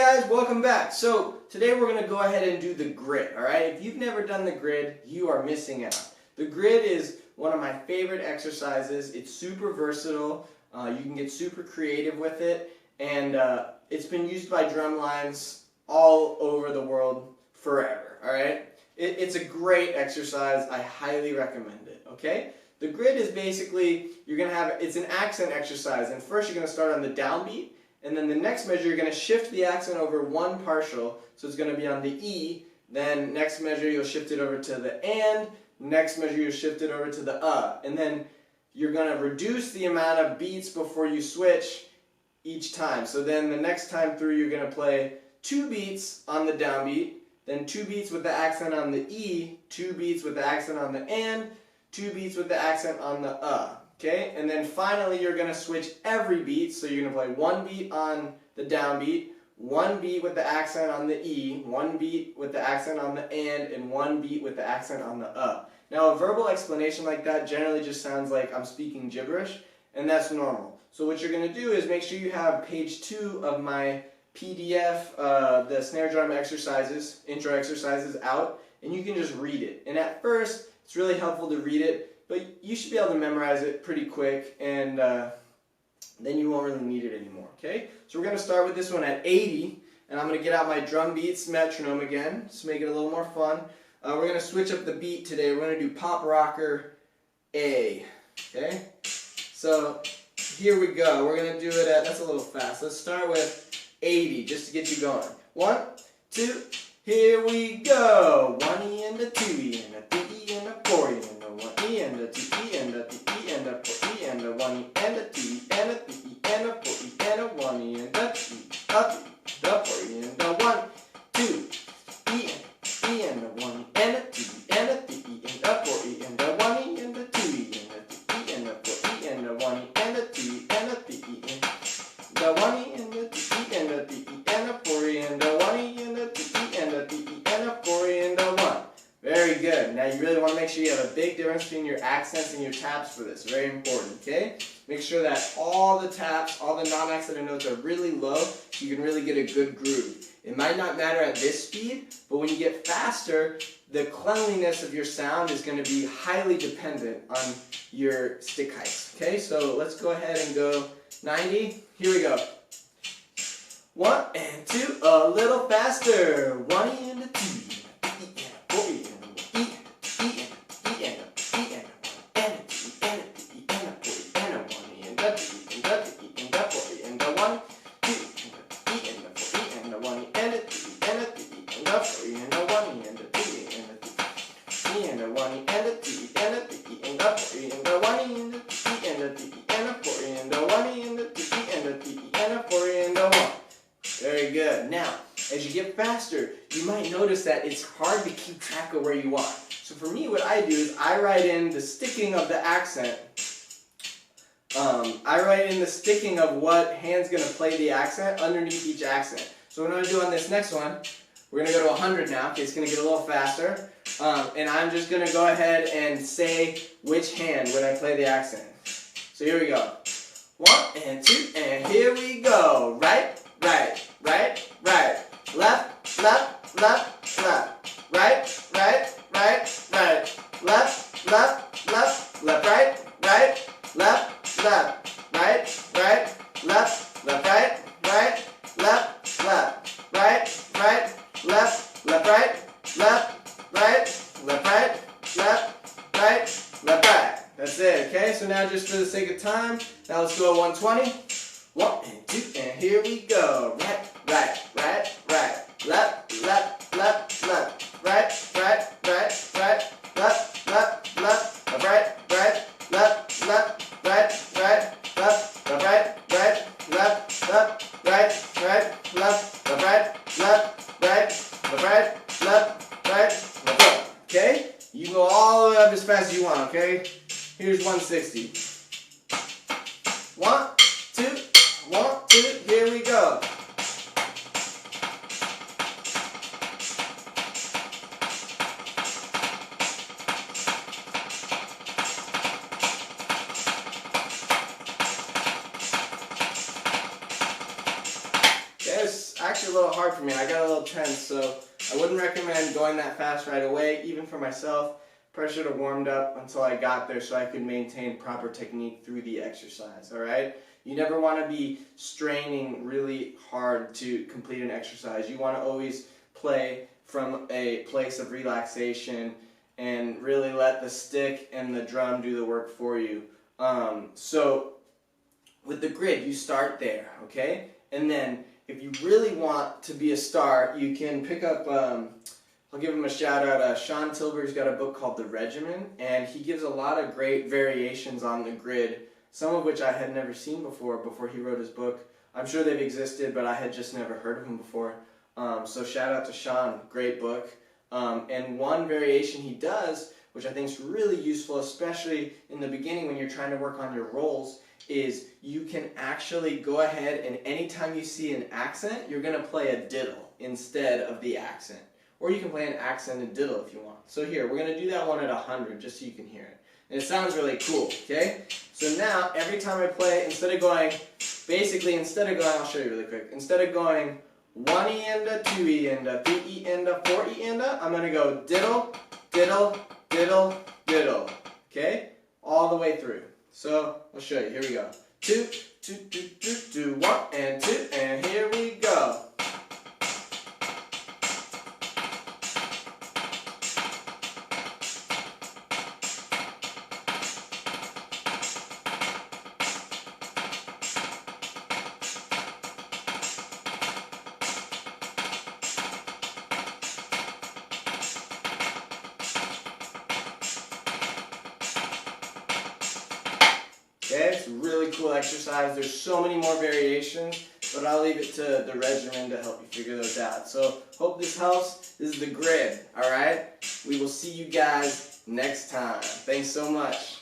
guys, welcome back. So today we're going to go ahead and do the grid, alright? If you've never done the grid, you are missing out. The grid is one of my favorite exercises. It's super versatile. You can get super creative with it, and it's been used by drum lines all over the world forever, alright? It's a great exercise. I highly recommend it, okay? The grid is basically, it's an accent exercise, and first you're going to start on the downbeat, and then the next measure you're going to shift the accent over one partial, so it's going to be on the E, then next measure you'll shift it over to the and, next measure you'll shift it over to the and then you're going to reduce the amount of beats before you switch each time. So then the next time through you're going to play 2 beats on the downbeat, then 2 beats with the accent on the E, 2 beats with the accent on the and, 2 beats with the accent on the okay? And then finally you're going to switch every beat, so you're going to play 1 beat on the downbeat, 1 beat with the accent on the E, 1 beat with the accent on the and 1 beat with the accent on the Now a verbal explanation like that generally just sounds like I'm speaking gibberish, and that's normal. So what you're going to do is make sure you have page 2 of my PDF, the snare drum exercises, intro exercises out, and you can just read it. And at first, it's really helpful to read it, but you should be able to memorize it pretty quick, and then you won't really need it anymore, okay? So we're going to start with this one at 80, and I'm going to get out my drum beats metronome again, just make it a little more fun. We're going to switch up the beat today. We're going to do pop rocker A, okay? So here we go. We're going to do it at, that's a little fast. Let's start with 80, just to get you going. 1, 2, here we go. 1 E and a 2 E and a 3 E and a 4 E and a 1 E and a 2 E and a 3 E and a 4 E and a 1 E and a 2 E and a 3 E and a 4 E and a 1 E and a 2 E, a 3 the 4 E and a 1, 2 E and a 1 E and a 2 E and a 3 E and a 4 E and a 1 E and a 2 E and a 3 E and a 4 E and a 1 E and a 2 E and a 3 E and the 1 E and the 2 E and the 3 E and a 4 E and the 1 E and the 2 E and the 3 E and a 4 E and a 1. Very good. Now you really want to make sure you have a big difference between your accents and your taps for this. Very important, okay? Make sure that all the taps, all the non-accented notes are really low so you can really get a good groove. It might not matter at this speed, but when you get faster, the cleanliness of your sound is going to be highly dependent on your stick heights. Okay, so let's go ahead and go 90. Here we go. 1 and 2, a little faster. 1 E and a 2 E and a 4 E and a 1 E and a 2 E and a 3 and a 4 E and a 2 and a 3 and a 4 E and a 1, 2 E and a 4 E and a 1 E and a 2 and a 3 and a 4 E and a 1 E and a 2 and a 3 and a 1 E and a 2 and a 3 and a 4 E and a 1 E and a 2 and a 3 and a 4 E and a 1 E and a 2 and a 3 and a 4 E and a 1. Very good. Now, as you get faster, you might notice that it's hard to keep track of where you are. So for me, what I do is I write in the sticking of the accent. I write in the sticking of what hand's going to play the accent underneath each accent. So what I'm going to do on this next one, we're going to go to 100 now. Okay, it's going to get a little faster. And I'm just going to go ahead and say which hand when I play the accent. So here we go. 1 and 2, and here we go. Right, right, right, right. Left, left, left, left. Right, right, right, right. Left, left, left, left, right, right. Left, left, right, right. Left, left, right, right. Left, left, right, right. Left, left, right, left, right, left, right, left, right, left, right. That's it, okay? So now just for the sake of time, now let's go 120. 1 and 2, and here we go. Right, right, right, right. Left, left, left, left. Right, right, right, right. Left, left, left. Right, right, left, left, right, right. Left, right, right, left, left, right, right. Left, right, left, right, left, right, left. Okay? You can go all the way up as fast as you want, okay? Here's 160. 1, 2, 1, 2, here we go. Okay, actually a little hard for me. I got a little tense, so I wouldn't recommend going that fast right away, even for myself. Probably should have warmed up until I got there so I could maintain proper technique through the exercise, all right? You never want to be straining really hard to complete an exercise. You want to always play from a place of relaxation and really let the stick and the drum do the work for you. So with the grid, you start there, okay? And then if you really want to be a star, you can pick up, I'll give him a shout out, Sean Tilbury's got a book called The Regimen, and he gives a lot of great variations on the grid, some of which I had never seen before he wrote his book. I'm sure they've existed, but I had just never heard of them before. So shout out to Sean, great book. And one variation he does, which I think is really useful, especially in the beginning when you're trying to work on your rolls, is you can actually go ahead and anytime you see an accent, you're going to play a diddle instead of the accent. Or you can play an accent and diddle if you want. So here, we're going to do that one at 100 just so you can hear it. And it sounds really cool, okay? So now, every time I play, instead of going, I'll show you really quick. Instead of going 1 E and a 2 E and a 3 E and a 4 E and a, I'm going to go diddle, diddle, diddle, diddle. Okay? All the way through. So, I'll show you. Here we go. 2, 2, 2, 2, 2, 1, and 2, and here we go. Okay, it's a really cool exercise. There's so many more variations, but I'll leave it to the regimen to help you figure those out. So, hope this helps. This is the grid, alright? We will see you guys next time. Thanks so much.